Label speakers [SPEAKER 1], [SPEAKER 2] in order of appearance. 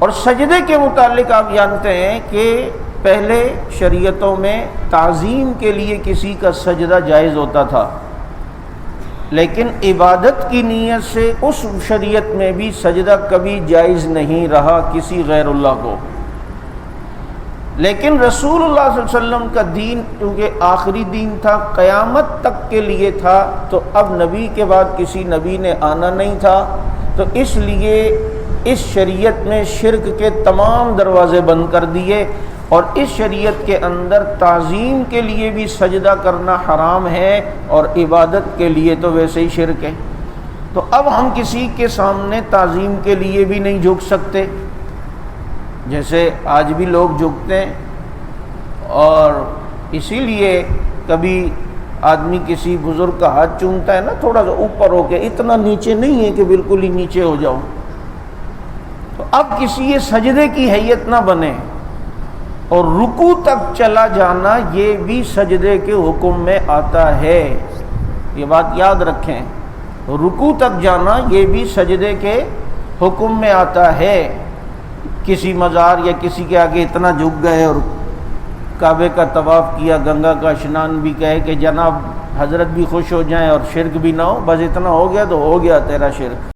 [SPEAKER 1] اور سجدے کے متعلق آپ جانتے ہیں کہ پہلے شریعتوں میں تعظیم کے لیے کسی کا سجدہ جائز ہوتا تھا، لیکن عبادت کی نیت سے اس شریعت میں بھی سجدہ کبھی جائز نہیں رہا کسی غیر اللہ کو۔ لیکن رسول اللہ صلی اللہ علیہ وسلم کا دین کیونکہ آخری دین تھا، قیامت تک کے لیے تھا، تو اب نبی کے بعد کسی نبی نے آنا نہیں تھا، تو اس لیے اس شریعت میں شرک کے تمام دروازے بند کر دیے، اور اس شریعت کے اندر تعظیم کے لیے بھی سجدہ کرنا حرام ہے، اور عبادت کے لیے تو ویسے ہی شرک ہے۔ تو اب ہم کسی کے سامنے تعظیم کے لیے بھی نہیں جھک سکتے، جیسے آج بھی لوگ جھکتے ہیں، اور اسی لیے کبھی آدمی کسی بزرگ کا ہاتھ چومتا ہے نا، تھوڑا سا اوپر ہو کے، اتنا نیچے نہیں ہے کہ بالکل ہی نیچے ہو جاؤ۔ تو اب کسی یہ سجدے کی حیت نہ بنے، اور رکوع تک چلا جانا یہ بھی سجدے کے حکم میں آتا ہے، یہ بات یاد رکھیں، رکوع تک جانا یہ بھی سجدے کے حکم میں آتا ہے۔ کسی مزار یا کسی کے آگے اتنا جھک گئے اور کعبے کا طواف کیا، گنگا کا اشنان بھی کہے کہ جناب حضرت بھی خوش ہو جائیں اور شرک بھی نہ ہو، بس اتنا ہو گیا تو ہو گیا تیرا شرک۔